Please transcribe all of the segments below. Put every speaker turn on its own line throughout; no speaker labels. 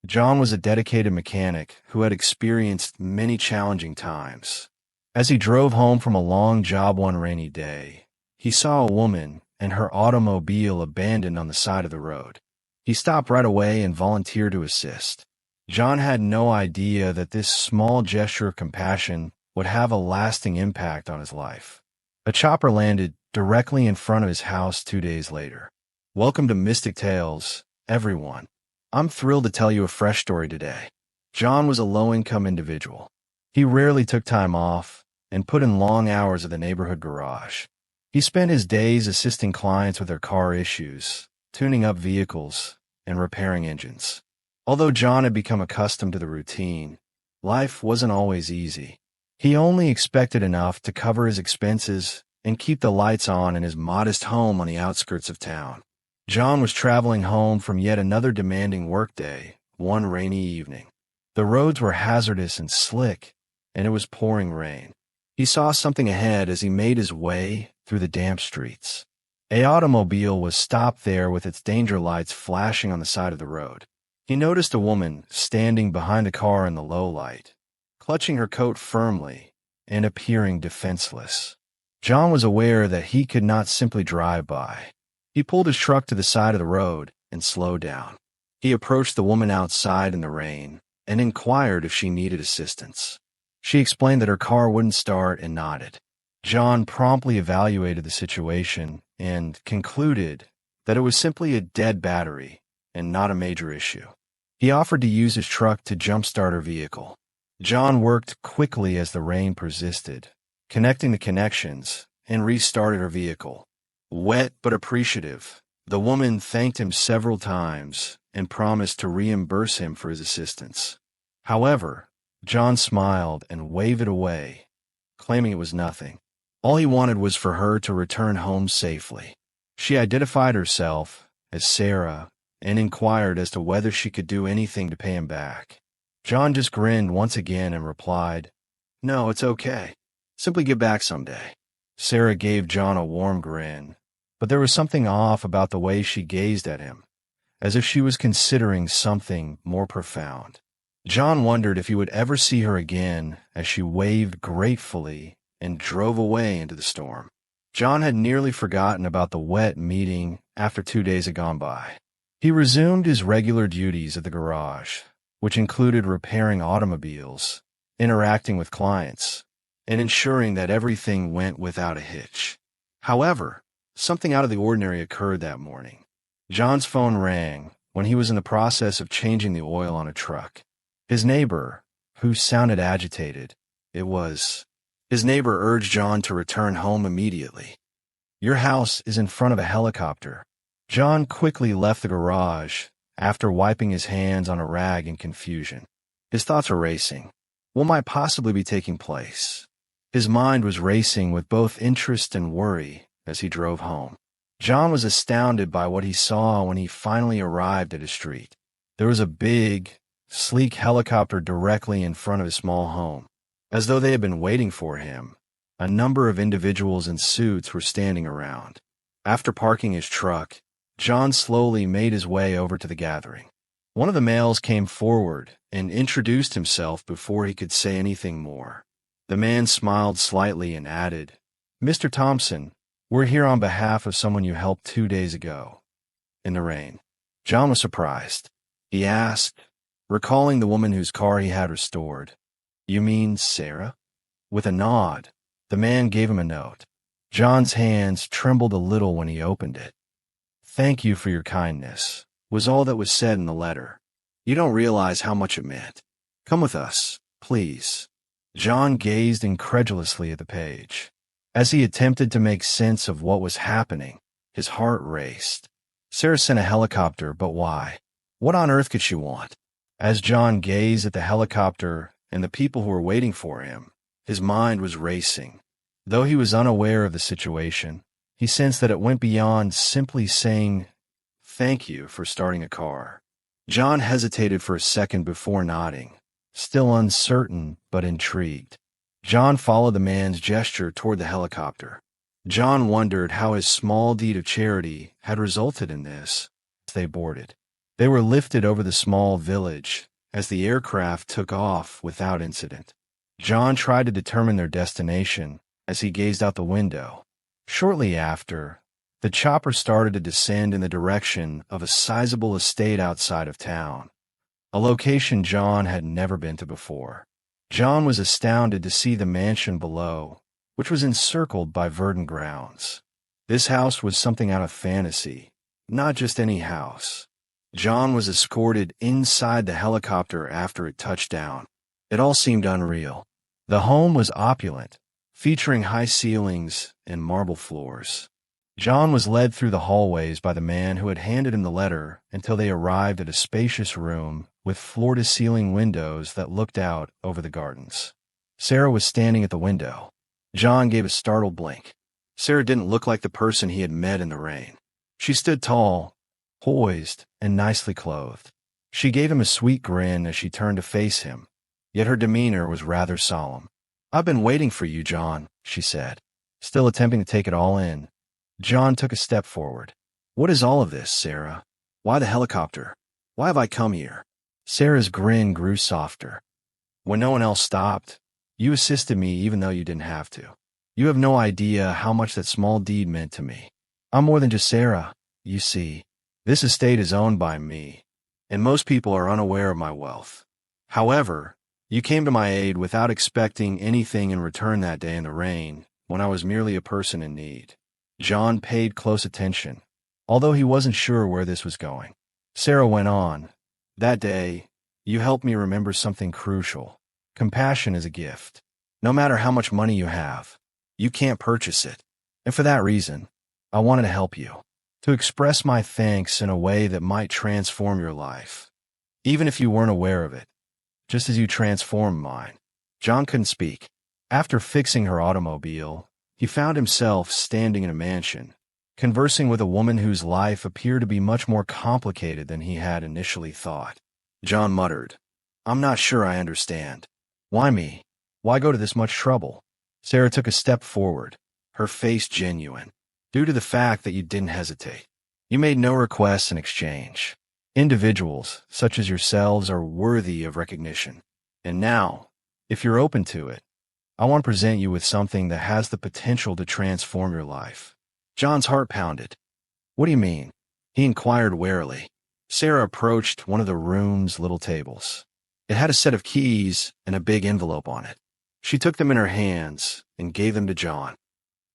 John was a dedicated mechanic who had experienced many challenging times. As he drove home from a long job one rainy day, he saw a woman and her automobile abandoned on the side of the road. He stopped right away and volunteered to assist. John had no idea that this small gesture of compassion would have a lasting impact on his life. A chopper landed directly in front of his house 2 days later. Welcome to Mystic Tales, everyone. I'm thrilled to tell you a fresh story today. John was a low-income individual. He rarely took time off and put in long hours at the neighborhood garage. He spent his days assisting clients with their car issues, tuning up vehicles, and repairing engines. Although John had become accustomed to the routine, life wasn't always easy. He only expected enough to cover his expenses and keep the lights on in his modest home on the outskirts of town. John was traveling home from yet another demanding workday one rainy evening. The roads were hazardous and slick, and it was pouring rain. He saw something ahead as he made his way through the damp streets. An automobile was stopped there with its danger lights flashing on the side of the road. He noticed a woman standing behind the car in the low light, clutching her coat firmly and appearing defenseless. John was aware that he could not simply drive by. He pulled his truck to the side of the road and slowed down. He approached the woman outside in the rain and inquired if she needed assistance. She explained that her car wouldn't start and nodded. John promptly evaluated the situation and concluded that it was simply a dead battery and not a major issue. He offered to use his truck to jumpstart her vehicle. John worked quickly as the rain persisted, connecting the connections, and restarted her vehicle. Wet but appreciative, the woman thanked him several times and promised to reimburse him for his assistance. However, John smiled and waved it away, claiming it was nothing. All he wanted was for her to return home safely. She identified herself as Sarah and inquired as to whether she could do anything to pay him back. John just grinned once again and replied, "No, it's okay. Simply get back someday." Sarah gave John a warm grin, but there was something off about the way she gazed at him, as if she was considering something more profound. John wondered if he would ever see her again as she waved gratefully and drove away into the storm. John had nearly forgotten about the wet meeting after 2 days had gone by. He resumed his regular duties at the garage, which included repairing automobiles, interacting with clients, and ensuring that everything went without a hitch. However, something out of the ordinary occurred that morning. John's phone rang when he was in the process of changing the oil on a truck. His neighbor, who sounded agitated, his neighbor urged John to return home immediately. "Your house is in front of a helicopter." John quickly left the garage after wiping his hands on a rag in confusion. His thoughts were racing. What might possibly be taking place? His mind was racing with both interest and worry as he drove home. John was astounded by what he saw when he finally arrived at his street. There was a big, sleek helicopter directly in front of his small home. As though they had been waiting for him, a number of individuals in suits were standing around. After parking his truck, John slowly made his way over to the gathering. One of the males came forward and introduced himself before he could say anything more. The man smiled slightly and added, "Mr. Thompson, we're here on behalf of someone you helped 2 days ago, in the rain." John was surprised. He asked, recalling the woman whose car he had restored, "You mean Sarah?" With a nod, the man gave him a note. John's hands trembled a little when he opened it. "Thank you for your kindness," was all that was said in the letter. "You don't realize how much it meant. Come with us, please." John gazed incredulously at the page. As he attempted to make sense of what was happening, his heart raced. Sarah sent a helicopter, but why? What on earth could she want? As John gazed at the helicopter and the people who were waiting for him, his mind was racing. Though he was unaware of the situation, he sensed that it went beyond simply saying, "Thank you for starting a car." John hesitated for a second before nodding, still uncertain but intrigued. John followed the man's gesture toward the helicopter. John wondered how his small deed of charity had resulted in this as they boarded. They were lifted over the small village as the aircraft took off without incident. John tried to determine their destination as he gazed out the window. Shortly after, the chopper started to descend in the direction of a sizable estate outside of town, a location John had never been to before. John was astounded to see the mansion below, which was encircled by verdant grounds. This house was something out of fantasy, not just any house. John was escorted inside the helicopter after it touched down. It all seemed unreal. The home was opulent, featuring high ceilings and marble floors. John was led through the hallways by the man who had handed him the letter until they arrived at a spacious room with floor-to-ceiling windows that looked out over the gardens. Sarah was standing at the window. John gave a startled blink. Sarah didn't look like the person he had met in the rain. She stood tall, poised, and nicely clothed. She gave him a sweet grin as she turned to face him, yet her demeanor was rather solemn. "I've been waiting for you, John," she said, still attempting to take it all in. John took a step forward. "What is all of this, Sarah? Why the helicopter? Why have I come here?" Sarah's grin grew softer. "When no one else stopped, you assisted me even though you didn't have to. You have no idea how much that small deed meant to me. I'm more than just Sarah, you see. This estate is owned by me, and most people are unaware of my wealth. However, you came to my aid without expecting anything in return that day in the rain, when I was merely a person in need." John paid close attention, although he wasn't sure where this was going. Sarah went on, "That day, you helped me remember something crucial. Compassion is a gift. No matter how much money you have, you can't purchase it. And for that reason, I wanted to help you, to express my thanks in a way that might transform your life, even if you weren't aware of it, just as you transformed mine." John couldn't speak. After fixing her automobile, he found himself standing in a mansion, conversing with a woman whose life appeared to be much more complicated than he had initially thought. John muttered, "I'm not sure I understand. Why me? Why go to this much trouble?" Sarah took a step forward, her face genuine. "Due to the fact that you didn't hesitate. You made no requests in exchange. Individuals, such as yourselves, are worthy of recognition. And now, if you're open to it, I want to present you with something that has the potential to transform your life." John's heart pounded. "What do you mean?" he inquired warily. Sarah approached one of the room's little tables. It had a set of keys and a big envelope on it. She took them in her hands and gave them to John.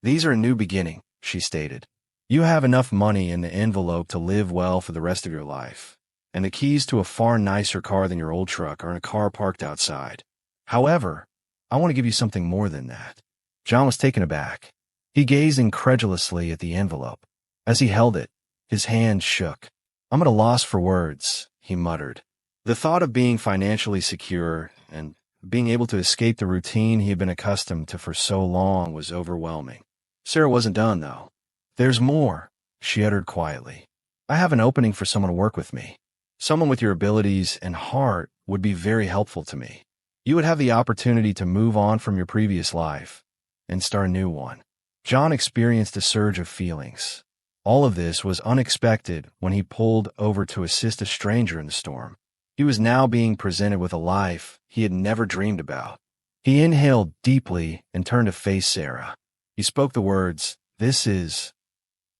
"These are a new beginning," she stated. "You have enough money in the envelope to live well for the rest of your life, and the keys to a far nicer car than your old truck are in a car parked outside. However, I want to give you something more than that." John was taken aback. He gazed incredulously at the envelope. As he held it, his hand shook. "I'm at a loss for words," he muttered. The thought of being financially secure and being able to escape the routine he had been accustomed to for so long was overwhelming. Sarah wasn't done, though. "There's more," she uttered quietly. "I have an opening for someone to work with me. Someone with your abilities and heart would be very helpful to me. You would have the opportunity to move on from your previous life and start a new one." John experienced a surge of feelings. All of this was unexpected when he pulled over to assist a stranger in the storm. He was now being presented with a life he had never dreamed about. He inhaled deeply and turned to face Sarah. He spoke the words, "This is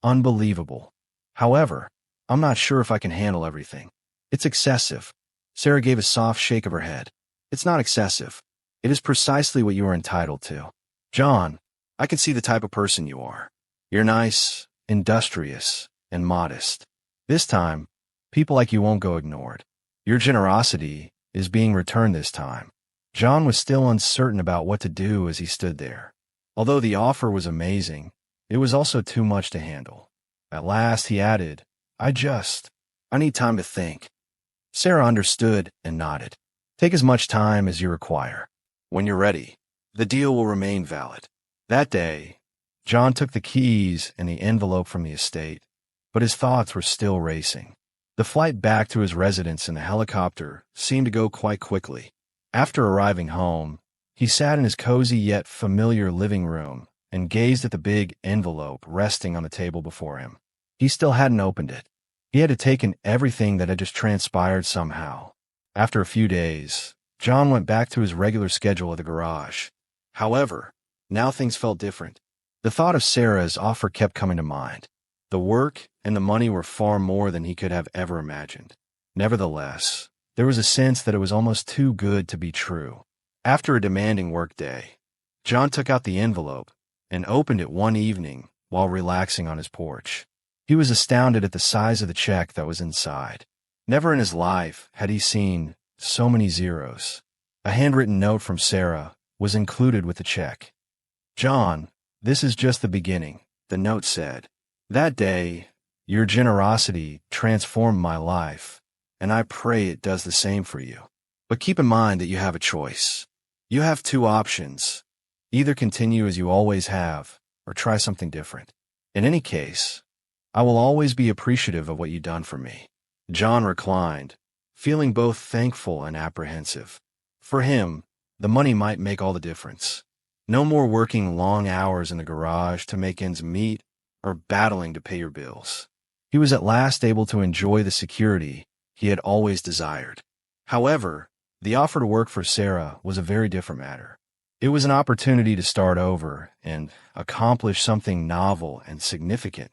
unbelievable. However, I'm not sure if I can handle everything. It's excessive." Sarah gave a soft shake of her head. "It's not excessive. It is precisely what you are entitled to. John, I can see the type of person you are. You're nice, industrious, and modest. This time, people like you won't go ignored. Your generosity is being returned this time." John was still uncertain about what to do as he stood there. Although the offer was amazing, it was also too much to handle. At last he added, I need time to think." Sarah understood and nodded. "Take as much time as you require. When you're ready, the deal will remain valid." That day, John took the keys and the envelope from the estate, but his thoughts were still racing. The flight back to his residence in the helicopter seemed to go quite quickly. After arriving home, he sat in his cozy yet familiar living room and gazed at the big envelope resting on the table before him. He still hadn't opened it. He had to take in everything that had just transpired somehow. After a few days, John went back to his regular schedule at the garage. However, now things felt different. The thought of Sarah's offer kept coming to mind. The work and the money were far more than he could have ever imagined. Nevertheless, there was a sense that it was almost too good to be true. After a demanding workday, John took out the envelope and opened it one evening while relaxing on his porch. He was astounded at the size of the check that was inside. Never in his life had he seen so many zeros. A handwritten note from Sarah was included with the check. "John, this is just the beginning," the note said. "That day, your generosity transformed my life, and I pray it does the same for you. But keep in mind that you have a choice. You have two options. Either continue as you always have, or try something different. In any case, I will always be appreciative of what you've done for me." John reclined, feeling both thankful and apprehensive. For him, the money might make all the difference. No more working long hours in the garage to make ends meet or battling to pay your bills. He was at last able to enjoy the security he had always desired. However, the offer to work for Sarah was a very different matter. It was an opportunity to start over and accomplish something novel and significant,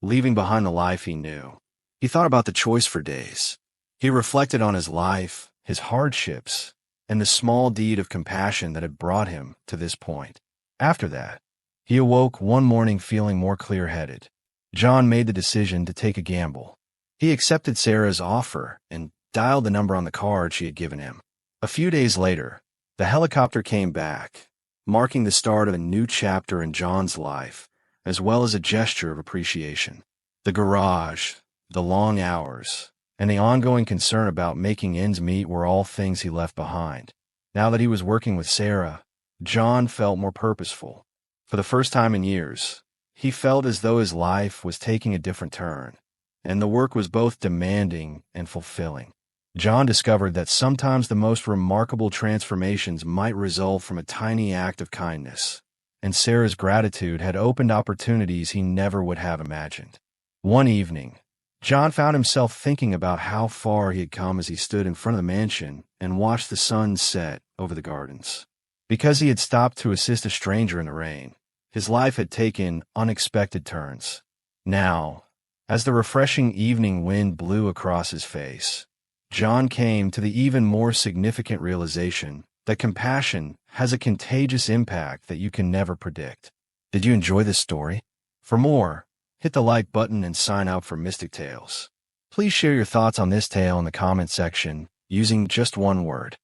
leaving behind the life he knew. He thought about the choice for days. He reflected on his life, his hardships, and the small deed of compassion that had brought him to this point. After that, he awoke one morning feeling more clear-headed. John made the decision to take a gamble. He accepted Sarah's offer and dialed the number on the card she had given him. A few days later, the helicopter came back, marking the start of a new chapter in John's life, as well as a gesture of appreciation. The garage, the long hours, and the ongoing concern about making ends meet were all things he left behind. Now that he was working with Sarah, John felt more purposeful. For the first time in years, he felt as though his life was taking a different turn, and the work was both demanding and fulfilling. John discovered that sometimes the most remarkable transformations might result from a tiny act of kindness, and Sarah's gratitude had opened opportunities he never would have imagined. One evening, John found himself thinking about how far he had come as he stood in front of the mansion and watched the sun set over the gardens. Because he had stopped to assist a stranger in the rain, his life had taken unexpected turns. Now, as the refreshing evening wind blew across his face, John came to the even more significant realization that compassion has a contagious impact that you can never predict. Did you enjoy this story? For more, hit the like button and sign up for Mystic Tales. Please share your thoughts on this tale in the comment section using just one word.